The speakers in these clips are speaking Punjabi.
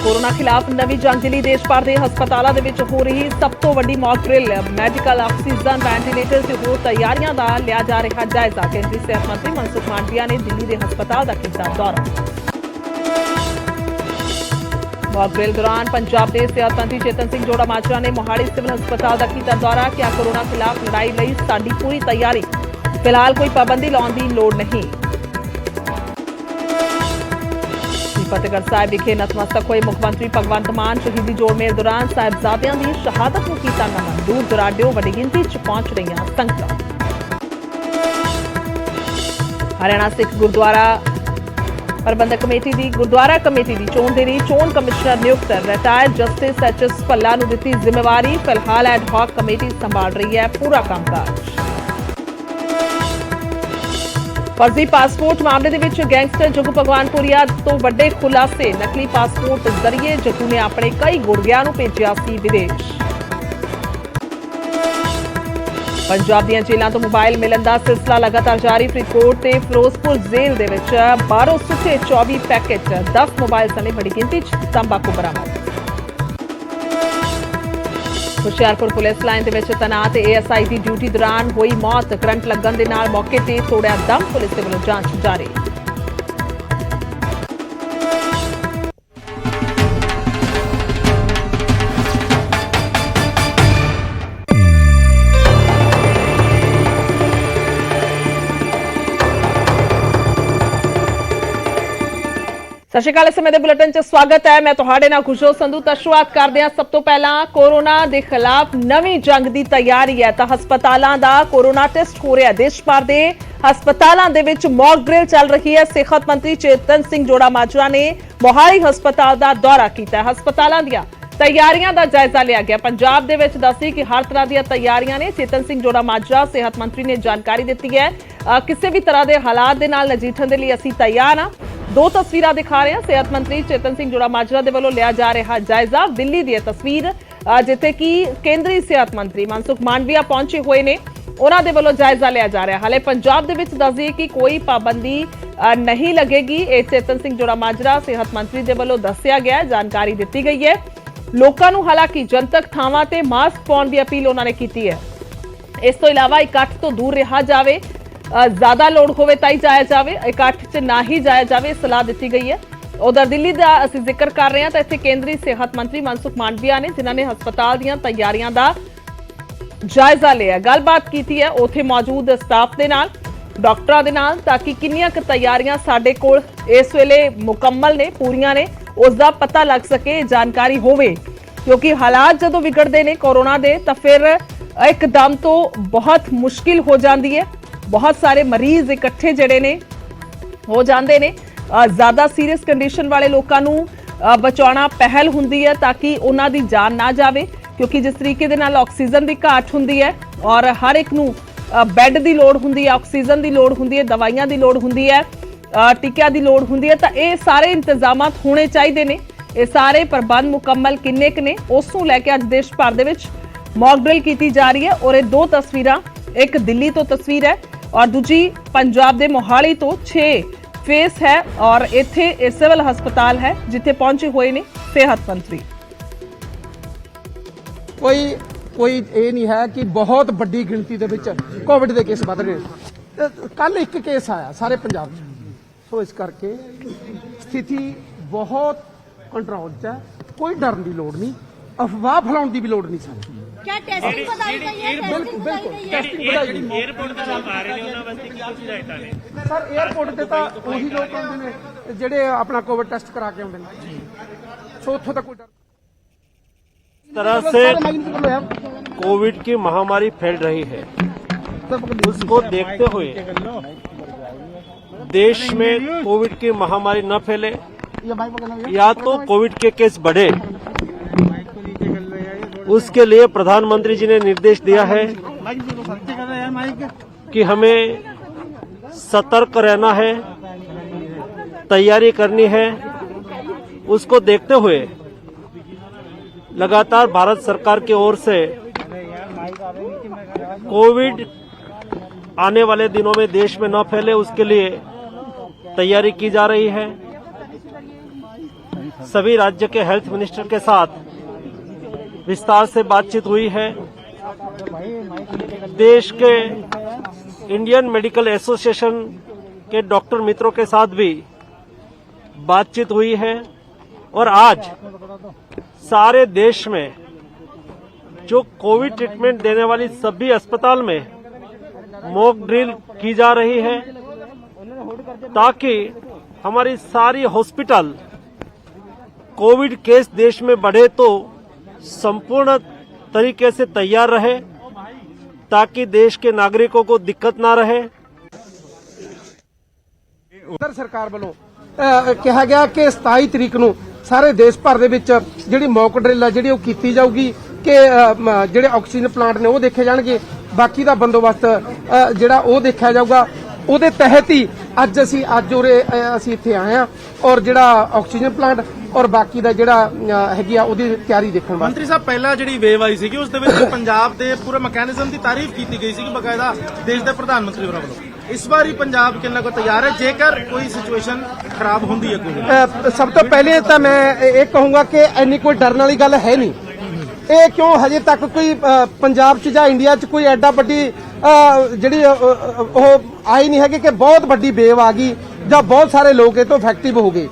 कोरोना खिलाफ नवी जंग के लिए देश भर के हस्पतालों के हो रही सब तो वड्डी mock drill medical oxygen ventilator से होर तैयारियों का लिया जा रहा जायजा। केंद्रीय सेहत मंत्री मनसुख मांडविया ने दिल्ली के हस्पताल का किया दौरा। मॉक ड्रिल दौरान पंजाब के सेहत मंत्री चेतन सिंह जोड़ा माजरा ने मोहाली सिविल हस्पताल का किया दौरा। क्या कोरोना खिलाफ लड़ाई लई साडी पूरी तैयारी, फिलहाल कोई पाबंदी लाने की लोड़ नहीं। फतेहगढ़ साहिब विखे नतमस्तक हुए मुख्यमंत्री भगवंत मान शहीदी जोड़ मेल दौरान साहिबजादियों की शहादत को कीता नमन। दूर दुराडियों वड्डी गिनती च पहुंच रही संगतां। हरियाणा सिख गुरुद्वारा प्रबंधक कमेटी की गुरुद्वारा कमेटी की चोण दे रही चोण कमिश्नर नियुक्त रिटायर्ड जस्टिस एच.एस. भल्ला नूं दित्ती जिम्मेवारी। फिलहाल एडहॉक कमेटी संभाल रही है पूरा कामकाज। फर्जी पासपोर्ट मामले के गैंगस्टर जग्गू भगवानपुरिया तो वड्डे खुलासे। नकली पासपोर्ट जरिए जग्गू ने अपने कई गुर्गियां नूं भेजिया सी विदेश। पंजाब दीआं जेलां तो मोबाइल मिलन का सिलसिला लगातार जारी। फरीदकोट ते फिरोजपुर जेल दे विच बाहरों सुटे 24 पैकेट 10 मोबाइल समेत बड़ी गिनती च तंबाकू बरामद। हुशियारपुर पुलिस लाइन के तैनात ASI की ड्यूटी दौरान हुई मौत। करंट लगन के नाल मौके ते तोड़िया दम। पुलिस के वालों जांच जारी। सत श्री अकाल। इस समय बुलेटिन च स्वागत है। मैं तुहाडे नाल खुशो संधू। तो शुरुआत करते हैं सब तो पहला कोरोना के खिलाफ नवी जंग की तैयारी है। तो हस्पतालों का कोरोना टेस्ट हो रहा है। देश भर के हस्पतालों के मॉक ड्रिल चल रही है। सेहत मंत्री चेतन सिंह जोड़ा माजरा ने मोहाली हस्पताल का दौरा किया। हस्पतालों दी तैयारियों का जायजा लिया गया। पंजाब के दसी कि हर तरह दी तैयारियां ने। चेतन सिंह जोड़ा माजरा सेहत मंत्री ने जानकारी दी है। किसी भी तरह के हालात के नाल नजीठण के लिए असीं तैयार हाँ। दो तस्वीर दिखा रहे हैं। सेहत मंत्री चेतन सिंह जोड़ा माजरा के वालों लिया जा रहा जायजा। दिल्ली की तस्वीर जिथे कि केंद्रीय सेहत मंत्री मनसुख मांडविया पहुंचे हुए ने, उन्होंने वालों जायजा लिया जा रहा है। हाले पंजाब के दस दिए कि कोई पाबंदी नहीं लगेगी। ये चेतन सिंह जोड़ा माजरा सेहत मंत्री के वालों दसिया गया, जानकारी दी गई है। लोगों को हालांकि जनतक थावां ते मास्क पाउण की अपील उन्होंने की है। इस तो इलावा इकट्ठ तो दूर रहा जाए, ज्यादा लोड़ होवे तां ही जाया जाए, इकट्ठ च ना ही जाया जाए, सलाह दी गई है। उधर दिल्ली का असीं जिक्र कर रहे हैं तो इत्थे केंद्रीय सेहत मंत्री मनसुख मांडविया ने, जिन्होंने हस्पताल दी तैयारियां का जायजा लिया, गलबात की है उत्थे मौजूद स्टाफ के नाल, डॉक्टरों के नाल, ताकि किन्नियां क तैयारियां साडे कोल इस वेले मुकम्मल ने, पूरियां ने, उसका पता लग सके, जानकारी होवे। क्योंकि हालात जदों बिगड़ते हैं कोरोना के तो फिर एकदम तो बहुत मुश्किल हो जाती है। बहुत सारे मरीज इकट्ठे जड़े ने हो जाते हैं। ज्यादा सीरीयस कंडीशन वाले लोगों को बचाना पहल हुंदी है ताकि उन्हां दी जान ना जाए। क्योंकि जिस तरीके दे नाल ऑक्सीजन की घाट हुंदी है और हर एक नूं बैड की लोड़ हुंदी है, ऑक्सीजन की लोड़ हुंदी है, दवाइयां की लोड़ हुंदी है, टीकिया की लोड़ हुंदी है। तो ये सारे इंतजाम होने चाहिए ने। ये सारे प्रबंध मुकम्मल किन्ने क ने, उस नूं लैके अज देश भर दे विच मॉक ड्रिल की जा रही है। और ये दो तस्वीरां, एक दिल्ली तो तस्वीर है और दूजी पंजाब के मोहाली तो 6 फेस है। और इत्थे सिविल हस्पताल है जिथे पहुंचे हुए ने सेहत मंत्री। कोई ये नहीं है कि बहुत बड़ी गिनती के कोविड के केस बढ़ रहे। कल एक केस आया सारे पंजाब में, सो इस करके स्थिति बहुत कंट्रोल च है। कोई डर की लोड़ नहीं, अफवाह फैलाने की भी लोड़ नहीं। सारी क्या टेस्टिंग बताई गई है? बिल्कुल बिल्कुल टेस्टिंग बताई गई। एयरपोर्ट का लोग आ रहे हैं, उन्होंने की हिदायतां ने सर एयरपोर्ट ते तां उही लोग आउंदे ने ਜਿਹੜੇ अपना कोविड टेस्ट करा के आउंदे ने। सो उत्थों तक कोई डर इस तरह से कोविड की महामारी फैल रही है, उसको देखते हुए देश में कोविड की महामारी न फैले या तो कोविड के केस बढ़े, उसके लिए प्रधानमंत्री जी ने निर्देश दिया है कि हमें सतर्क रहना है, तैयारी करनी है। उसको देखते हुए लगातार भारत सरकार की ओर से कोविड आने वाले दिनों में देश में न फैले, उसके लिए तैयारी की जा रही है। सभी राज्य के हेल्थ मिनिस्टर के साथ विस्तार से बातचीत हुई है। देश के इंडियन मेडिकल एसोसिएशन के डॉक्टर मित्रों के साथ भी बातचीत हुई है और आज सारे देश में जो कोविड ट्रीटमेंट देने वाली सभी अस्पताल में मॉक ड्रिल की जा रही है ताकि हमारी सारी हॉस्पिटल कोविड केस देश में बढ़े तो संपूर्ण तरीके से तैयार रहे ताकि देश के नागरिकों को दिक्कत ना रहे। ਉੱਤਰ ਸਰਕਾਰ ਵੱਲੋਂ ਕਿਹਾ ਗਿਆ ਕਿ 27 ਤਰੀਕ ਨੂੰ ਸਾਰੇ ਦੇਸ਼ ਭਰ ਦੇ ਵਿੱਚ ਜਿਹੜੀ ਮੌਕ ਡਰਿਲ ਹੈ ਜਿਹੜੀ ਉਹ ਕੀਤੀ ਜਾਊਗੀ ਕਿ ਜਿਹੜੇ ਆਕਸੀਜਨ ਪਲਾਂਟ ਨੇ ਉਹ ਦੇਖੇ ਜਾਣਗੇ, ਬਾਕੀ ਦਾ ਬੰਦੋਬਸਤ ਜਿਹੜਾ ਉਹ ਦੇਖਿਆ ਜਾਊਗਾ। ਉਹਦੇ ਤਹਿਤ ਹੀ ਅੱਜ ਉਰੇ ਅਸੀਂ ਇੱਥੇ ਆਏ ਆ ਔਰ ਜਿਹੜਾ ਆਕਸੀਜਨ ਪਲਾਂਟ ਔਰ ਬਾਕੀ ਦਾ ਜਿਹੜਾ ਹੈਗੀ ਆ ਉਹਦੀ ਤਿਆਰੀ ਦੇਖਣ ਵਾਸਤੇ। ਮੰਤਰੀ ਸਾਹਿਬ ਪਹਿਲਾਂ ਜਿਹੜੀ ਵੇਵ ਆਈ ਸੀਗੀ ਉਸ ਦੇ ਵਿੱਚ ਪੰਜਾਬ ਦੇ ਪੂਰੇ ਮੈਕੈਨਿਜ਼ਮ ਦੀ ਤਾਰੀਫ ਕੀਤੀ ਗਈ ਸੀ ਬਕਾਇਦਾ ਦੇਸ਼ ਦੇ ਪ੍ਰਧਾਨ ਮੰਤਰੀ ਵੱਲੋਂ। ਇਸ ਵਾਰੀ ਪੰਜਾਬ ਕਿੰਨਾ ਕੁ ਤਿਆਰ ਹੈ ਜੇਕਰ ਕੋਈ ਸਿਚੁਏਸ਼ਨ ਖਰਾਬ ਹੁੰਦੀ ਹੈ ਕੋਈ? ਸਭ ਤੋਂ ਪਹਿਲੇ ਤਾਂ ਮੈਂ ਇਹ ਕਹੂੰਗਾ ਕਿ ਇੰਨੀ ਕੋਈ ਡਰਨ ਵਾਲੀ ਗੱਲ ਹੈ ਨਹੀਂ। ਇਹ ਕਿਉਂ ਹਜੇ ਤੱਕ ਕੋਈ ਪੰਜਾਬ 'ਚ ਜਾਂ ਇੰਡੀਆ 'ਚ ਕੋਈ ਐਡਾ ਵੱਡੀ ਜਿਹੜੀ ਉਹ ਆਈ ਨਹੀਂ ਹੈਗੀ ਕਿ ਬਹੁਤ ਵੱਡੀ ਵੇਵ ਆ ਗਈ ਜਾਂ ਬਹੁਤ ਸਾਰੇ ਲੋਕ ਇਹ ਤੋਂ ਇਫੈਕਟਿਵ ਹੋ ਗਏ।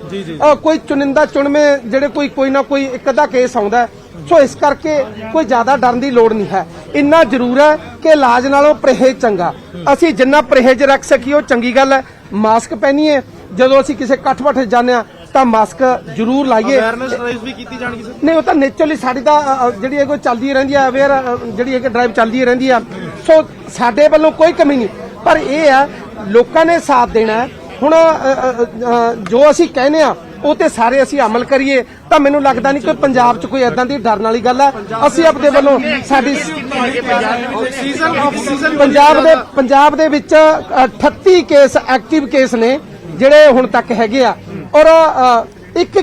ਕੋਈ ਚੁਣਿੰਦਾ ਚੁਣਵੇਂ ਜਿਹੜੇ ਕੋਈ ਨਾ ਕੋਈ ਇੱਕ ਅੱਧਾ ਕੇਸ ਆਉਂਦਾ, ਸੋ ਇਸ ਕਰਕੇ ਕੋਈ ਜ਼ਿਆਦਾ ਡਰਨ ਦੀ ਲੋੜ ਨਹੀਂ ਹੈ। ਇੰਨਾ ਜ਼ਰੂਰ ਹੈ ਕਿ ਇਲਾਜ ਨਾਲੋਂ ਪਰਹੇਜ਼ ਚੰਗਾ। ਅਸੀਂ ਜਿੰਨਾ ਪਰਹੇਜ਼ ਰੱਖ ਸਕੀਏ ਉਹ ਚੰਗੀ ਗੱਲ ਹੈ। ਮਾਸਕ ਪਹਿਨੀਏ, ਜਦੋਂ ਅਸੀਂ ਕਿਸੇ ਇਕੱਠ ਬੱਠ ਜਾਂਦੇ ਆ ਤਾਂ ਮਾਸਕ ਜ਼ਰੂਰ ਲਾਈਏ। ਅਵੇਅਰਨੈਸ ਡਰਾਈਵ ਵੀ ਕੀਤੀ ਜਾਣਗੀ ਸਰ? ਨਹੀਂ, ਉਹ ਤਾਂ ਨੇਚਰਲੀ ਸਾਡੀ ਤਾਂ ਜਿਹੜੀ ਇਹ ਕੋਈ ਚੱਲਦੀ ਰਹਿੰਦੀ ਹੈ, ਅਵੇਅਰ ਜਿਹੜੀ ਇਹ ਡਰਾਈਵ ਚੱਲਦੀ ਰਹਿੰਦੀ ਆ। ਸੋ ਸਾਡੇ ਵੱਲੋਂ ਕੋਈ ਕਮੀ ਨਹੀਂ, ਪਰ ਇਹ ਹੈ ਲੋਕਾਂ ਨੇ ਸਾਥ ਦੇਣਾ ਹੈ। ਹੁਣ ਜੋ ਅਸੀਂ ਕਹਿੰਦੇ ਆ ਉਹ ਤੇ ਸਾਰੇ ਅਸੀਂ ਅਮਲ ਕਰੀਏ ਤਾਂ ਮੈਨੂੰ ਲੱਗਦਾ ਨਹੀਂ ਕਿ ਪੰਜਾਬ 'ਚ ਕੋਈ ਐਦਾਂ ਦੀ ਡਰਨ ਵਾਲੀ ਗੱਲ ਹੈ। ਅਸੀਂ ਆਪਣੇ ਵੱਲੋਂ ਸਾਡੀ ਪੰਜਾਬ ਦੇ ਵਿੱਚ 38 ਕੇਸ ਐਕਟਿਵ ਕੇਸ ਨੇ ਜਿਹੜੇ ਹੁਣ ਤੱਕ ਹੈਗੇ ਆ ਔਰ ਇੱਕ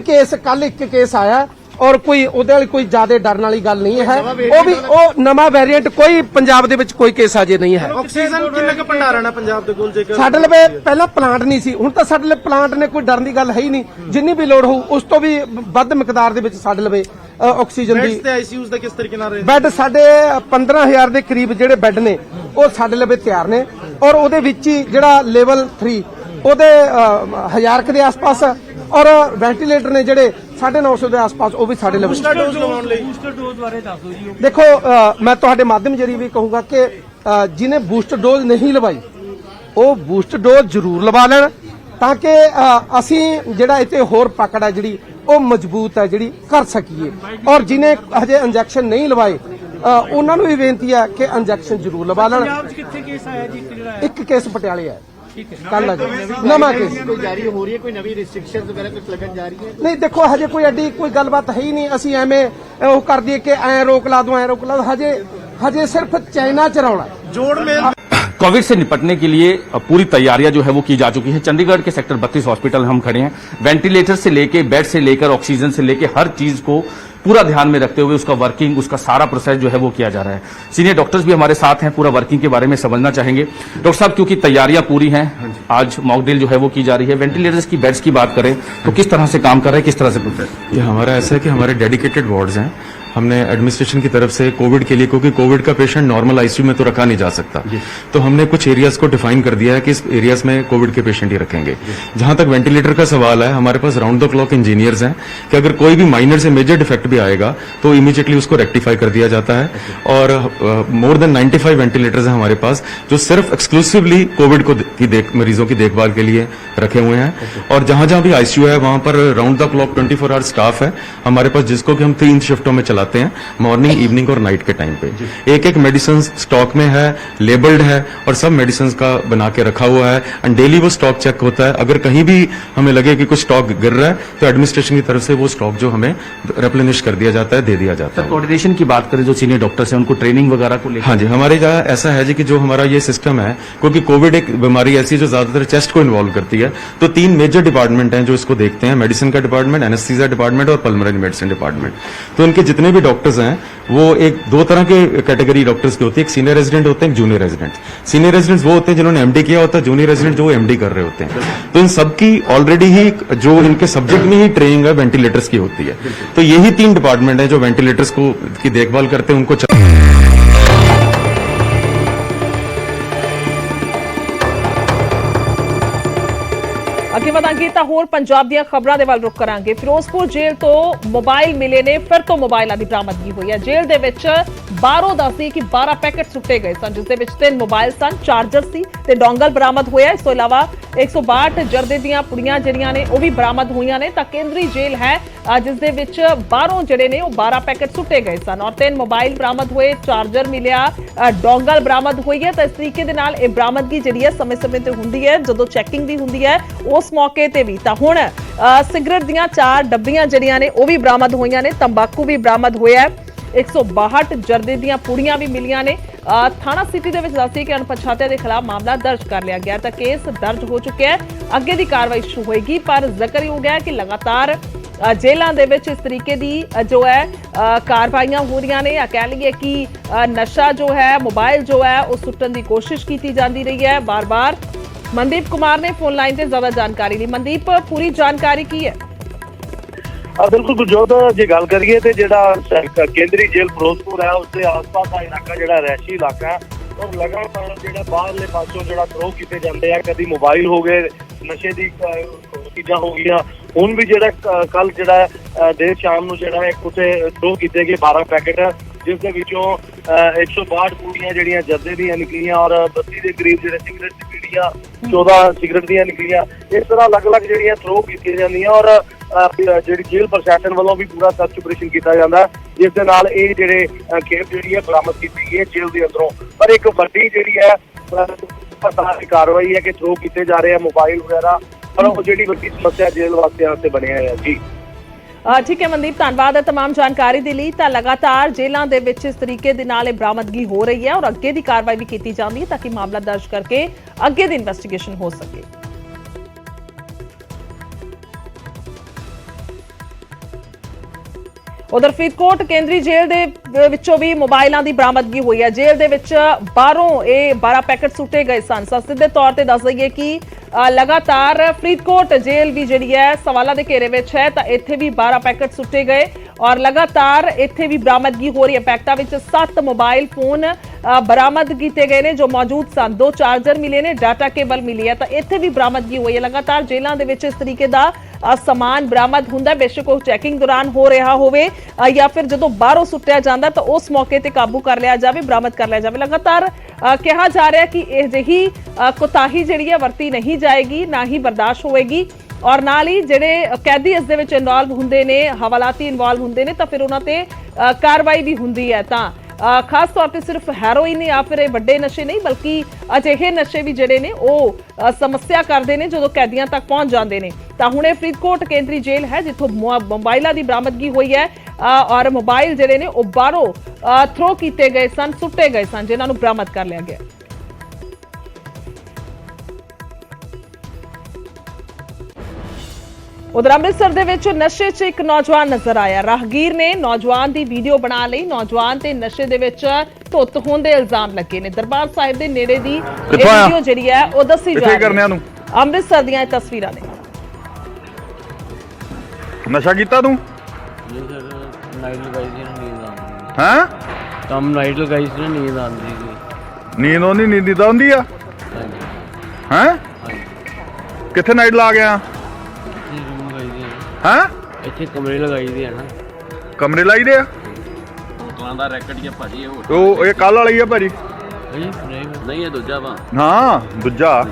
ਕੇਸ ਆਇਆ ਔਰ ਕੋਈ ਉਹਦੇ ਵਾਲੀ ਕੋਈ ਜ਼ਿਆਦਾ ਡਰਨ ਵਾਲੀ ਗੱਲ ਨਹੀਂ ਹੈ। ਉਹ ਨਵਾਂ ਵੇਰੀਐਂਟ ਕੋਈ ਪੰਜਾਬ ਦੇ ਵਿੱਚ ਕੋਈ ਕੇਸ ਅਜੇ ਨਹੀਂ ਹੈ। ਆਕਸੀਜਨ ਕਿੰਨਾ ਕੁ ਭੰਡਾਰਨ ਹੈ ਪੰਜਾਬ ਦੇ ਕੋਲ ਜੇਕਰ? ਸਾਡੇ ਲਵੇ ਪਹਿਲਾਂ ਪਲਾਂਟ ਨਹੀਂ ਸੀ, ਹੁਣ ਤਾਂ ਸਾਡੇ ਲਵੇ ਪਲਾਂਟ ਨੇ, ਕੋਈ ਡਰਨ ਦੀ ਗੱਲ ਹੈ ਹੀ ਨਹੀਂ। ਜਿੰਨੀ ਵੀ ਲੋੜ ਹੋਊ ਉਸ ਤੋਂ ਵੀ ਵੱਧ ਮਿਕਦਾਰ ਦੇ ਵਿੱਚ ਸਾਡੇ ਲਵੇ ਆਕਸੀਜਨ ਦੀ। ਬੈੱਡਸ ਤੇ ਆਈਸੀਯੂਸ ਦਾ ਕਿਸ ਤਰੀਕੇ ਨਾਲ ਰਹੇ? ਬੈੱਡ ਸਾਡੇ 15,000 ਦੇ ਕਰੀਬ ਜਿਹੜੇ ਬੈੱਡ ਨੇ ਉਹ ਸਾਡੇ ਲਵੇ ਤਿਆਰ ਨੇ ਔਰ ਉਹਦੇ ਵਿੱਚ ਹੀ ਜਿਹੜਾ ਲੈਵਲ 3 ਉਹਦੇ 1000 ਦੇ ਆਸ-ਪਾਸ ਔਰ ਵੈਂਟੀਲੇਟਰ ਨੇ ਜਿਹੜੇ 950 ਦੇ ਆਸ-ਪਾਸ ਉਹ ਵੀ ਸਾਡੇ ਲਵੇ। ਬੂਸਟਰ ਡੋਜ਼ ਲਵਾਉਣ ਲਈ ਦੇਖੋ ਮੈਂ ਤੁਹਾਡੇ ਮਾਧਿਅਮ ਜਰੀਏ ਵੀ ਕਹੂੰਗਾ ਕਿ ਜਿਹਨੇ ਬੂਸਟਰ ਡੋਜ਼ ਨਹੀਂ ਲਵਾਈ ਉਹ ਬੂਸਟਰ ਡੋਜ਼ ਜ਼ਰੂਰ ਲਵਾ ਲੈਣ ਤਾਂ ਕਿ ਅਸੀਂ ਜਿਹੜਾ ਇੱਥੇ ਹੋਰ ਪਕੜ ਹੈ ਜਿਹੜੀ ਉਹ ਮਜ਼ਬੂਤ ਹੈ ਜਿਹੜੀ ਕਰ ਸਕੀਏ। ਔਰ ਜਿਹਨੇ ਹਜੇ ਇੰਜੈਕਸ਼ਨ ਨਹੀਂ ਲਵਾਏ ਉਹਨਾਂ ਨੂੰ ਵੀ ਬੇਨਤੀ ਹੈ ਕਿ ਇੰਜੈਕਸ਼ਨ ਜ਼ਰੂਰ ਲਵਾ ਲੈਣ। ਪੰਜਾਬ 'ਚ ਕਿੱਥੇ ਕੇਸ ਆਇਆ ਜੀ? ਇੱਕ ਕੇਸ ਪਟਿਆਲੇ ਹੈ, ਕੱਲ ਜੀ ਨਵਾਂ ਕੇਸ ਕੋਈ ਜਾਰੀ ਹੋ ਰਹੀ ਹੈ, ਕੋਈ ਨਵੀਂ ਰਿਸਟ੍ਰਿਕਸ਼ਨਸ ਵਗੈਰਾ ਕੁਝ ਲੱਗਣ ਜਾ ਰਹੀ ਹੈ? ਨਹੀਂ, ਦੇਖੋ ਹਜੇ ਕੋਈ ਐਡੀ ਕੋਈ ਗੱਲਬਾਤ ਹੈ ਹੀ ਨਹੀਂ। ਅਸੀਂ ਐਵੇਂ ਉਹ ਕਰ ਦਈਏ ਕਿ ਐ ਰੋਕ ਲਾ ਦੋ, ਹਜੇ ਸਿਰਫ ਚਾਈਨਾ ਚ ਰੌਲਾ। ਜੋੜ ਮੇਲ कोविड से निपटने के लिए पूरी तैयारियां जो है वो की जा चुकी है। चंडीगढ़ के सेक्टर 32 हॉस्पिटल हम खड़े हैं। वेंटिलेटर से लेके बेड से लेकर ऑक्सीजन से लेके हर चीज को पूरा ध्यान में रखते हुए उसका वर्किंग, उसका सारा प्रोसेस जो है वो किया जा रहा है। सीनियर डॉक्टर्स भी हमारे साथ हैं, पूरा वर्किंग के बारे में समझना चाहेंगे। डॉक्टर साहब, क्योंकि तैयारियां पूरी हैं, आज मॉक ड्रिल जो है वो की जा रही है। वेंटिलेटर्स की बेड्स की बात करें तो किस तरह से काम कर रहे हैं, किस तरह से प्रोसेस? ये हमारा ऐसा है कि हमारे डेडिकेटेड वार्ड्स हैं। हमने एडमिनिस्ट्रेशन की तरफ से कोविड के लिए, क्योंकि कोविड का पेशेंट नॉर्मल आईसीयू में तो रखा नहीं जा सकता, तो हमने कुछ एरियाज को डिफाइन कर दिया है कि इस एरियाज में कोविड के पेशेंट ही रखेंगे। जहां तक वेंटिलेटर का सवाल है, हमारे पास राउंड द क्लॉक इंजीनियर्स हैं कि अगर कोई भी माइनर से मेजर डिफेक्ट भी आएगा तो इमीडिएटली उसको रेक्टिफाई कर दिया जाता है। और मोर देन 95 वेंटिलेटर्स हैं हमारे पास जो सिर्फ एक्सक्लूसिवली कोविड को मरीजों की देखभाल के लिए रखे हुए हैं। और जहां जहां भी आईसीयू है वहां पर round the clock 24 hour staff है हमारे पास, जिसको कि हम 3 शिफ्टों में चलाते हैं, मॉर्निंग, इवनिंग और नाइट के टाइम पे। एक मेडिसिन स्टॉक में है, लेबल्ड है और सब मेडिसिन का बना के रखा हुआ है। एंड डेली वो स्टॉक चेक होता है। अगर कहीं भी हमें लगे कि कुछ स्टॉक गिर रहा है तो एडमिनिस्ट्रेशन की तरफ से वो स्टॉक जो हमें रिप्लेनिश कर दिया जाता है, दे दिया जाता है। कोऑर्डिनेशन की बात करें, जो सीनियर डॉक्टर्स हैं उनको ट्रेनिंग वगैरह को लेकर? हाँ जी, हमारे यहाँ ऐसा है जी कि जो हमारा ये सिस्टम है, क्योंकि कोविड एक बीमारी ऐसी है जो ज्यादातर चेस्ट को इन्वॉल्व करती है, तो 3 मेजर डिपार्टमेंट हैं जो इसको देखते हैं, मेडिसिन का डिपार्टमेंट, एनेस्थीसिया डिपार्टमेंट और पल्मोनरी मेडिसिन डिपार्टमेंट। तो इनके जितने जितने भी डॉक्टर्स हैं वो एक दो तरह के कैटेगरी डॉक्टर्स के होते हैं, एक सीनियर रेजिडेंट होते हैं, एक जूनियर रेजिडेंट। सीनियर रेजिडेंट्स वो होते हैं जिन्होंने एमडी किया होता है, जूनियर रेजिडेंट जो एमडी कर रहे होते हैं। तो इन सबकी ऑलरेडी ही जो इनके सब्जेक्ट में ही ट्रेनिंग है वेंटिलेटर्स की होती है। तो यही 3 डिपार्टमेंट है जो वेंटिलेटर्स को की देखभाल करते हैं, उनको ਅੱਗੇ ਵਧਾਂਗੇ ਤਾਂ ਹੋਰ ਪੰਜਾਬ ਦੀਆਂ ਖਬਰਾਂ ਦੇ ਵੱਲ ਰੁਖ ਕਰਾਂਗੇ। ਫਿਰੋਜ਼ਪੁਰ ਜੇਲ੍ਹ ਤੋਂ ਮੋਬਾਈਲ ਮਿਲੇ ਨੇ, ਫਿਰ ਤੋਂ ਮੋਬਾਈਲਾਂ ਦੀ ਬਰਾਮਦਗੀ ਹੋਈ ਹੈ। ਜੇਲ੍ਹ ਦੇ ਵਿੱਚ ਬਾਹਰੋਂ ਦੱਸਦੀ ਕਿ 12 ਪੈਕੇਟ ਸੁੱਟੇ ਗਏ ਸਨ, ਜਿਸ ਦੇ ਵਿੱਚ 3 ਮੋਬਾਈਲ ਸਨ, ਚਾਰਜਰ ਸੀ ਤੇ ਡੋਂਗਲ ਬਰਾਮਦ ਹੋਇਆ। ਇਸ ਤੋਂ ਇਲਾਵਾ 162 ਜਰਦੇ ਦੀਆਂ ਪੁੜੀਆਂ ਜਿਹੜੀਆਂ ਨੇ ਉਹ ਵੀ ਬਰਾਮਦ ਹੋਈਆਂ ਨੇ। ਤਾਂ ਕੇਂਦਰੀ ਜੇਲ੍ਹ ਹੈ ਜਿਸ ਦੇ ਵਿੱਚ ਬਾਹਰੋਂ ਜਿਹੜੇ ਨੇ ਉਹ 12 ਪੈਕੇਟ ਸੁੱਟੇ ਗਏ ਸਨ ਔਰ 3 ਮੋਬਾਈਲ ਬਰਾਮਦ ਹੋਏ, ਚਾਰਜਰ ਮਿਲਿਆ, ਡੋਂਗਲ ਬਰਾਮਦ ਹੋਈ ਹੈ। ਤਾਂ ਇਸ ਤਰੀਕੇ ਦੇ ਨਾਲ ਇਹ ਬਰਾਮਦਗੀ ਜਿਹੜੀ ਹੈ ਸਮੇਂ-ਸਮੇਂ ਤੇ ਹੁੰਦੀ ਹੈ, ਜਦੋਂ ਚੈਕਿੰਗ ਵੀ ਹੁੰਦੀ ਹੈ ਉਸ ਮੌਕੇ ਤੇ ਵੀ। ਤਾਂ ਹੁਣ ਸਿਗਰਟ ਦੀਆਂ 4 ਡੱਬੀਆਂ ਜਿਹੜੀਆਂ ਨੇ ਉਹ ਵੀ ਬਰਾਮਦ ਹੋਈਆਂ ਨੇ, ਤੰਬਾਕੂ ਵੀ ਬਰਾਮਦ ਹੋਇਆ ਹੈ, 162 ਜਰਦੇ ਦੀਆਂ ਪੁੜੀਆਂ ਵੀ ਮਿਲੀਆਂ ਨੇ। ਥਾਣਾ ਸਿਟੀ ਦੇ ਵਿੱਚ ਦੱਸੀ ਕਿ ਅਣਪਛਾਤਿਆਂ ਦੇ ਖਿਲਾਫ ਮਾਮਲਾ ਦਰਜ ਕਰ ਲਿਆ ਗਿਆ, ਤਾਂ ਕੇਸ ਦਰਜ ਹੋ ਚੁੱਕਿਆ ਹੈ, ਅੱਗੇ ਦੀ ਕਾਰਵਾਈ ਸ਼ੁਰੂ ਹੋਏਗੀ। ਪਰ ਜ਼ਿਕਰਯੋਗ ਹੈ ਕਿ ਲਗਾਤਾਰ ਜੇਲ੍ਹਾਂ ਦੇ ਵਿੱਚ ਇਸ ਤਰੀਕੇ ਦੀ ਜੋ ਹੈ ਕਾਰਵਾਈਆਂ ਹੋ ਰਹੀਆਂ ਨੇ। ਕਹਿ ਲਈਏ ਕਿ ਨਸ਼ਾ ਜੋ ਹੈ, ਮੋਬਾਈਲ ਜੋ ਹੈ ਉਹ ਸੁੱਟਣ ਦੀ ਕੋਸ਼ਿਸ਼ ਕੀਤੀ ਜਾਂਦੀ ਰਹੀ ਹੈ ਬਾਰ-ਬਾਰ। ਮਨਦੀਪ ਕੁਮਾਰ ਨੇ ਫੋਨ ਲਾਈਨ ਤੇ ਜ਼ਿਆਦਾ ਜਾਣਕਾਰੀ ਲਈ। ਮਨਦੀਪ, ਪੂਰੀ ਜਾਣਕਾਰੀ ਕੀ ਹੈ? ਬਿਲਕੁਲ ਗੁਰਜੋਤ, ਜੇ ਗੱਲ ਕਰੀਏ ਤੇ ਜਿਹੜਾ ਕੇਂਦਰੀ ਜੇਲ੍ਹ ਫਿਰੋਜ਼ਪੁਰ ਹੈ ਉਸਦੇ ਆਸ-ਪਾਸ ਦਾ ਇਲਾਕਾ ਜਿਹੜਾ ਰਹਿਸ਼ੀ ਇਲਾਕਾ ਹੈ ਔਰ ਲਗਾਤਾਰ ਜਿਹੜਾ ਬਾਹਰਲੇ ਪਾਸੋਂ ਜਿਹੜਾ ਥਰੋ ਕੀਤੇ ਜਾਂਦੇ ਆ, ਕਦੀ ਮੋਬਾਈਲ ਹੋ ਗਏ, ਨਸ਼ੇ ਦੀ ਚੀਜ਼ਾਂ ਹੋ ਗਈਆਂ। ਹੁਣ ਵੀ ਜਿਹੜਾ ਕੱਲ ਜਿਹੜਾ ਦੇਰ ਸ਼ਾਮ ਨੂੰ ਜਿਹੜਾ ਹੈ ਉੱਥੇ ਥਰੋ ਕੀਤੇ ਗਏ 12 ਪੈਕੇਟ, ਜਿਸ ਦੇ ਵਿੱਚੋਂ 162 ਪੂੜੀਆਂ ਜਿਹੜੀਆਂ ਜਰਦੇ ਦੀਆਂ ਨਿਕਲੀਆਂ ਔਰ 32 ਦੇ ਕਰੀਬ ਜਿਹੜੇ ਸਿਗਰਟ ਦੀ ਪੀੜੀਆਂ, 14 ਸਿਗਰਟ ਦੀਆਂ ਨਿਕਲੀਆਂ। ਇਸ ਤਰ੍ਹਾਂ ਅਲੱਗ-ਅਲੱਗ ਜਿਹੜੀਆਂ ਥਰੋ ਕੀਤੀਆਂ ਜਾਂਦੀਆਂ ਔਰ ਜਿਹੜੀ ਜੇਲ੍ਹ ਪ੍ਰਸ਼ਾਸਨ ਵੱਲੋਂ ਵੀ ਪੂਰਾ ਸਰਚ ਆਪਰੇਸ਼ਨ ਕੀਤਾ ਜਾਂਦਾ, ਜਿਸ ਦੇ ਨਾਲ ਇਹ ਜਿਹੜੇ ਖੇਪ ਜਿਹੜੀ ਹੈ ਬਰਾਮਦ ਕੀਤੀ ਗਈ ਹੈ ਜੇਲ੍ਹ ਦੇ ਅੰਦਰੋਂ। ਪਰ ਇੱਕ ਵੱਡੀ ਜਿਹੜੀ ਹੈ ਕਾਰਵਾਈ ਹੈ ਕਿ ਥਰੋ ਕੀਤੇ ਜਾ ਰਹੇ ਆ ਮੋਬਾਈਲ ਵਗੈਰਾ, ਪਰ ਉਹ ਜਿਹੜੀ ਵੱਡੀ ਸਮੱਸਿਆ ਜੇਲ੍ਹ ਵਾਸਤੇ ਬਣਿਆ ਹੈ। ਜੀ ਠੀਕ ਹੈ ਮਨਦੀਪ, ਧੰਨਵਾਦ ਹੈ तमाम ਜਾਣਕਾਰੀ ਦੇ ਲਈ। ਤਾਂ ਲਗਾਤਾਰ ਜੇਲ੍ਹਾਂ ਦੇ ਵਿੱਚ ਇਸ ਤਰੀਕੇ ਦੇ ਨਾਲ ਇਹ ਬਰਾਮਦਗੀ ਹੋ ਰਹੀ ਹੈ ਔਰ ਅੱਗੇ ਦੀ ਕਾਰਵਾਈ ਵੀ ਕੀਤੀ ਜਾਂਦੀ ਹੈ ਤਾਂ ਕਿ ਮਾਮਲਾ ਦਰਜ ਕਰਕੇ ਅੱਗੇ ਦੀ ਇਨਵੈਸਟੀਗੇਸ਼ਨ ਹੋ ਸਕੇ। ਉਧਰ ਫਰੀਦਕੋਟ ਕੇਂਦਰੀ ਜੇਲ੍ਹ ਦੇ ਵਿੱਚੋਂ ਵੀ ਮੋਬਾਈਲਾਂ ਦੀ ਬਰਾਮਦਗੀ ਹੋਈ ਹੈ। ਜੇਲ੍ਹ ਦੇ ਵਿੱਚ ਬਾਹਰੋਂ ਇਹ 12 ਪੈਕੇਟ ਸੁੱਟੇ ਗਏ ਸਨ। ਸਿੱਧੇ ਤੌਰ ਤੇ ਦੱਸ ਦਈਏ ਕਿ ਲਗਾਤਾਰ ਫਰੀਦਕੋਟ ਜੇਲ੍ਹ ਵੀ ਜਿਹੜੀ ਹੈ ਸਵਾਲਾਂ ਦੇ ਘੇਰੇ ਵਿੱਚ ਹੈ, ਤਾਂ ਇੱਥੇ ਵੀ 12 ਪੈਕੇਟ ਸੁੱਟੇ ਗਏ ਔਰ ਲਗਾਤਾਰ ਇੱਥੇ ਵੀ ਬਰਾਮਦਗੀ ਹੋ ਰਹੀ ਹੈ। ਪੈਕਟਾਂ ਵਿੱਚ 7 ਮੋਬਾਈਲ ਫੋਨ ਬਰਾਮਦ ਕੀਤੇ ਗਏ ਨੇ ਜੋ ਮੌਜੂਦ ਸਨ, 2 ਚਾਰਜਰ ਮਿਲੇ ਨੇ, ਡਾਟਾ ਕੇਬਲ ਮਿਲੀ ਹੈ। ਤਾਂ ਇੱਥੇ ਵੀ ਬਰਾਮਦਗੀ ਹੋਈ ਹੈ। ਲਗਾਤਾਰ ਜੇਲ੍ਹਾਂ ਦੇ ਵਿੱਚ ਇਸ ਤਰੀਕੇ ਦਾ ਸਮਾਨ ਬਰਾਮਦ ਹੁੰਦਾ, ਬੇਸ਼ੱਕ ਉਹ ਚੈਕਿੰਗ ਦੌਰਾਨ ਹੋ ਰਿਹਾ ਹੋਵੇ ਜਾਂ ਫਿਰ ਜਦੋਂ ਬਾਹਰੋਂ ਸੁੱਟਿਆ ਜਾਂਦਾ ਤਾਂ ਉਸ ਮੌਕੇ ਤੇ ਕਾਬੂ ਕਰ ਲਿਆ ਜਾਵੇ, ਬਰਾਮਦ ਕਰ ਲਿਆ ਜਾਵੇ। ਲਗਾਤਾਰ ਕਿਹਾ ਜਾ ਰਿਹਾ ਕਿ ਇਹ ਜਿਹੀ ਕੋਤਾਹੀ ਜਿਹੜੀ ਹੈ ਵਰਤੀ ਨਹੀਂ ਜਾਏਗੀ, ਨਾ ਹੀ ਬਰਦਾਸ਼ਤ ਹੋਵੇਗੀ ਔਰ ਨਾਲ ਹੀ ਜਿਹੜੇ ਕੈਦੀ ਇਸ ਦੇ ਵਿੱਚ ਇਨਵੋਲਵ ਹੁੰਦੇ ਨੇ, ਹਵਾਲਾਤੀ ਇਨਵੋਲਵ ਹੁੰਦੇ ਨੇ, ਤਾਂ ਫਿਰ ਉਹਨਾਂ ਤੇ ਕਾਰਵਾਈ ਵੀ ਹੁੰਦੀ ਹੈ। ਤਾਂ ਖਾਸ ਤੌਰ ਤੇ ਸਿਰਫ ਹੈਰੋਇਨ ਜਾਂ ਫਿਰ ਇਹ ਵੱਡੇ ਨਸ਼ੇ ਨਹੀਂ ਬਲਕਿ ਅਜਿਹੇ ਨਸ਼ੇ ਵੀ ਜਿਹੜੇ ਨੇ ਉਹ ਸਮੱਸਿਆ ਕਰਦੇ ਨੇ ਜਦੋਂ ਕੈਦੀਆਂ ਤੱਕ ਪਹੁੰਚ ਜਾਂਦੇ ਨੇ। ਤਾਂ ਹੁਣ ਇਹ ਫਰੀਦਕੋਟ ਕੇਂਦਰੀ ਜੇਲ੍ਹ ਹੈ ਜਿੱਥੋਂ ਮੋਬਾਈਲਾਂ ਦੀ ਬਰਾਮਦਗੀ ਹੋਈ ਹੈ ਔਰ ਮੋਬਾਈਲ ਜਿਹੜੇ ਨੇ ਉਹ ਬਾਹਰੋਂ ਥਰੋ ਕੀਤੇ ਗਏ ਸਨ, ਸੁੱਟੇ ਗਏ ਸਨ, ਜਿਨ੍ਹਾਂ ਨੂੰ ਬਰਾਮਦ ਕਰ ਲਿਆ ਗਿਆ। ਉਧਰ ਅੰਮ੍ਰਿਤਸਰ ਦੇ ਵਿੱਚ ਨਸ਼ੇ 'ਚ ਇੱਕ ਨੌਜਵਾਨ ਨਜ਼ਰ ਆਇਆ। ਰਾਹਗੀਰ ਨੇ ਨੌਜਵਾਨ ਦੀ ਵੀਡੀਓ ਬਣਾ ਲਈ। ਨੌਜਵਾਨ ਤੇ ਨਸ਼ੇ ਦੇ ਵਿੱਚ ਧੁੱਤ ਹੋਣ ਦੇ ਇਲਜ਼ਾਮ ਲੱਗੇ ਨੇ। ਦਰਬਾਰ ਸਾਹਿਬ ਦੇ ਨੇੜੇ ਦੀ ਇਹ ਵੀਡੀਓ ਜਿਹੜੀ ਹੈ ਉਹ ਦੱਸੀ ਜਾ ਰਹੀ ਹੈ। ਅੰਮ੍ਰਿਤਸਰ ਦੀਆਂ ਇਹ ਤਸਵੀਰਾਂ ਨੇ। ਨਸ਼ਾ ਕੀਤਾ ਤੂੰ? ਨਾਈਟ ਲਗਾਈ ਸੀ, ਨੀਂਦ ਆਉਂਦੀ। ਹਾਂ, ਕੰਮ ਨਾਈਟ ਲਗਾਈ ਸੀ, ਨੀਂਦ ਆਉਂਦੀ ਸੀ। ਨੀਂਦ ਆਉਂਦੀ? ਨੀਂਦ ਤਾਂ ਆਉਂਦੀ ਆ। ਹਾਂਜੀ। ਕਿੱਥੇ ਨਾਈਟ ਲਾ ਗਿਆ? ਰੂਮ ਲਗਾਈ ਦੀ ਹੈ। ਹਾਂ, ਇੱਥੇ ਕਮਰੇ ਲਗਾਈ ਦੇ ਹੈ ਨਾ। ਕਮਰੇ ਲਾਈ ਦੇ ਆ? ਹੋਟਲਾਂ ਦਾ ਰੈਕਟ ਹੀ ਆ ਭਾਜੀ। ਉਹ ਇਹ ਕੱਲ ਵਾਲੀ ਆ ਭਾਜੀ? ਨਹੀਂ ਇਹ ਦੂਜਾ ਵਾ। ਹਾਂ, ਦੂਜਾ।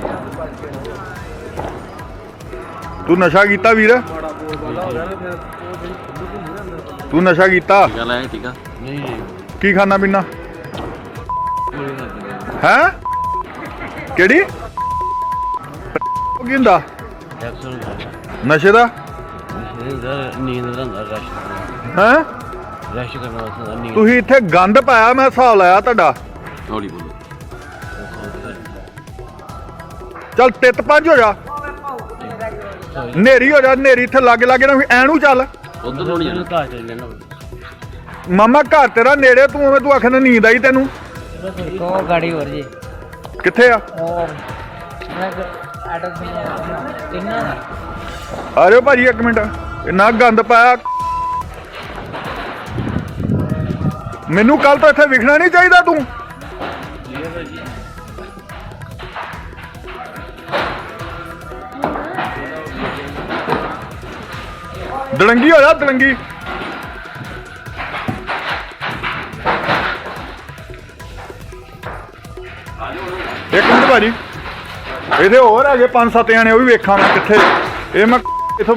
ਤੂੰ ਨਸ਼ਾ ਕੀਤਾ ਵੀਰ? ਤੂੰ ਨਸ਼ਾ ਕੀਤਾ? ਠੀਕ ਆ। ਨਹੀਂ ਕੀ ਖਾਣਾ ਪੀਣਾ ਹੈ? ਕਿਹੜੀ ਕੀ ਹੁੰਦਾ ਨਸ਼ੇ ਦਾ? ਨੀਂਦ ਦਾ ਹੁੰਦਾ, ਰਸ਼ ਹੈ ਰਸ਼ ਕਰਨ ਵਾਸਤੇ ਨੀਂਦ। ਤੁਸੀਂ ਇੱਥੇ ਗੰਦ ਪਾਇਆ, ਮੈਂ ਹਿਸਾਬ ਲਾਇਆ ਤੁਹਾਡਾ। ਹੌਲੀ ਬੋਲੋ। ਚੱਲ ਤਿੱਤ ਪੰਜ ਹੋ ਜਾ, ਨੇਰੀ ਹੋ ਜਾ, ਨੇਰੀ ਇੱਥੇ ਲਾਗੇ ਲਾਗੇ ਨਾ ਐਨੂੰ ਚੱਲ। ਉਧਰ ਹੋਣੀ ਘਰ ਚੱਲ ਜਾਣਾ। ਮਾਮਾ ਘਰ ਤੇਰਾ ਨੇੜੇ, ਤੂੰ ਉਵੇਂ ਤੂੰ ਆਖਣਾ ਨੀਂਦ ਆਈ ਤੈਨੂੰ? ਕੋ ਗਾੜੀ ਹੋਰ ਜੀ ਕਿੱਥੇ ਆ? ਉਹ ਮੈਂ ਐਡਰੈਸ ਕਿੰਨਾ ਆ ਜਾਓ ਭਾਜੀ ਇੱਕ ਮਿੰਟ। ਇੰਨਾ ਗੰਦ ਪਾਇਆ, ਮੈਨੂੰ ਕੱਲ ਤੋਂ ਇੱਥੇ ਵਿਖਣਾ ਨਹੀਂ ਚਾਹੀਦਾ ਤੂੰ। ਦਲੰਗੀ ਹੋ ਜਾ ਦਲੰਗੀ। ਇੱਕ ਮਿੰਟ ਭਾਜੀ, ਇਹਦੇ ਹੋਰ ਹੈਗੇ 5-7 ਜਾਣੇ, ਉਹ ਵੀ ਵੇਖਾਂ ਮੈਂ ਕਿੱਥੇ। ਇਹ ਮੈਂ ਇਥੋਂ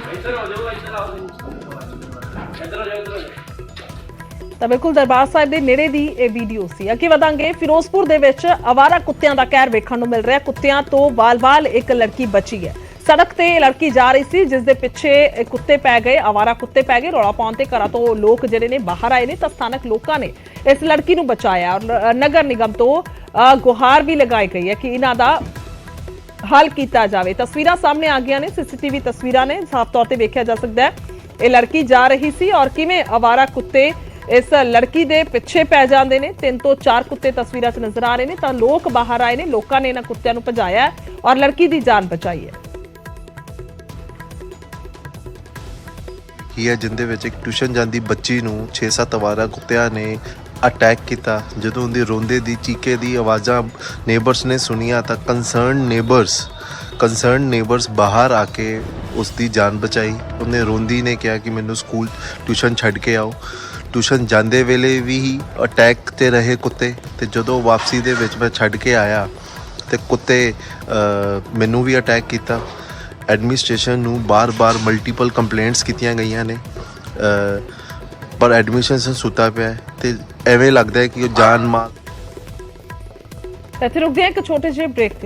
ਤਾਂ ਬਿਲਕੁਲ ਦਰਬਾਰ ਸਾਹਿਬ ਦੇ ਨੇੜੇ ਦੀ ਇਹ ਵੀਡੀਓ ਸੀ। ਅੱਗੇ ਵਧਾਂਗੇ। ਫਿਰੋਜ਼ਪੁਰ ਦੇ ਵਿੱਚ ਅਵਾਰਾ ਕੁੱਤਿਆਂ ਦਾ ਕਹਿਰ ਵੇਖਣ ਨੂੰ ਮਿਲ ਰਿਹਾ। ਕੁੱਤਿਆਂ ਤੋਂ ਵਾਲ-ਵਾਲ ਇੱਕ ਲੜਕੀ ਬਚੀ ਹੈ। ਸੜਕ ਤੇ ਇਹ ਲੜਕੀ ਜਾ ਰਹੀ ਸੀ, ਜਿਸ ਦੇ ਪਿੱਛੇ ਕੁੱਤੇ ਪੈ ਗਏ, ਅਵਾਰਾ ਕੁੱਤੇ ਪੈ ਗਏ। ਰੌਲਾ ਪਾਉਣ ਤੇ ਘਰਾਂ ਤੋਂ ਲੋਕ ਜਿਹੜੇ ਨੇ ਬਾਹਰ ਆਏ ਨੇ ਤਾਂ ਸਥਾਨਕ ਲੋਕਾਂ ਨੇ ਇਸ ਲੜਕੀ ਨੂੰ ਬਚਾਇਆ ਔਰ ਨਗਰ ਨਿਗਮ ਤੋਂ ਗੁਹਾਰ ਵੀ ਲਗਾਈ ਗਈ ਹੈ ਕਿ ਇਹਨਾਂ ਦਾ ਹੱਲ ਕੀਤਾ ਜਾਵੇ। ਤਸਵੀਰਾਂ ਸਾਹਮਣੇ ਆ ਗਈਆਂ ਨੇ, ਸੀਸੀਟੀਵੀ ਤਸਵੀਰਾਂ ਨੇ, ਸਾਫ਼ ਤੌਰ ਤੇ ਵੇਖਿਆ ਜਾ ਸਕਦਾ ਹੈ ਇਹ ਲੜਕੀ ਜਾ ਰਹੀ ਸੀ ਔਰ ਕਿਵੇਂ ਅਵਾਰਾ ਕੁੱਤੇ ਇਸ ਲੜਕੀ ਦੇ ਪਿੱਛੇ ਪੈ ਜਾਂਦੇ ਨੇ। 3 ਤੋਂ 4 ਕੁੱਤੇ ਤਸਵੀਰਾਂ 'ਚ ਨਜ਼ਰ ਆ ਰਹੇ ਨੇ ਤਾਂ ਲੋਕ ਬਾਹਰ ਆਏ ਨੇ, ਲੋਕਾਂ ਨੇ ਇਹਨਾਂ ਕੁੱਤਿਆਂ ਨੂੰ ਭਜਾਇਆ ਔਰ ਲੜਕੀ ਦੀ ਜਾਨ ਬਚਾਈ ਹੈ। ਹੈ ਜਿੰਦੇ ਵਿੱਚ ਇੱਕ ਟਿਊਸ਼ਨ ਜਾਂਦੀ ਬੱਚੀ ਨੂੰ 6-7 ਅਵਾਰਾ ਕੁੱਤਿਆਂ ਨੇ ਅਟੈਕ ਕੀਤਾ। ਜਦੋਂ ਉਹਦੀ ਰੋਂਦੇ ਦੀ ਚੀਕੇ ਦੀ ਆਵਾਜ਼ਾਂ ਨੇਬਰਸ ਨੇ ਸੁਣੀਆਂ ਤਾਂ ਕੰਸਰਨ ਨੇਬਰਸ ਬਾਹਰ ਆ ਕੇ ਉਸ ਦੀ ਜਾਨ ਬਚਾਈ। ਉਹਨੇ ਰੋਂਦੀ ਨੇ ਕਿਹਾ ਕਿ ਮੈਨੂੰ ਸਕੂਲ ਟਿਊਸ਼ਨ ਛੱਡ ਕੇ ਆਓ। ਟਿਊਸ਼ਨ ਜਾਂਦੇ ਵੇਲੇ ਵੀ ਅਟੈਕ ਤੇ ਰਹੇ ਕੁੱਤੇ, ਤੇ ਜਦੋਂ ਵਾਪਸੀ ਦੇ ਵਿੱਚ ਮੈਂ ਛੱਡ ਕੇ ਆਇਆ ਤੇ ਕੁੱਤੇ ਮੈਨੂੰ ਵੀ ਅਟੈਕ ਕੀਤਾ। ਐਡਮਿਨਿਸਟ੍ਰੇਸ਼ਨ ਨੂੰ ਬਾਰ-ਬਾਰ ਮਲਟੀਪਲ ਕੰਪਲੇਂਟਸ ਕੀਤੀਆਂ ਗਈਆਂ ਨੇ, ਪਰ ਐਡਮਿਨਿਸਟ੍ਰੇਸ਼ਨ ਸੁੱਤਾ ਪਿਆ ਤੇ ਐਵੇਂ ਲੱਗਦਾ ਹੈ ਕਿ ਉਹ ਜਾਨ ਮਾਲ। ਇੱਥੇ ਰੁਕਦੇ ਹਾਂ ਇੱਕ ਛੋਟੇ ਜਿਹੇ ਬ੍ਰੇਕ ਤੇ।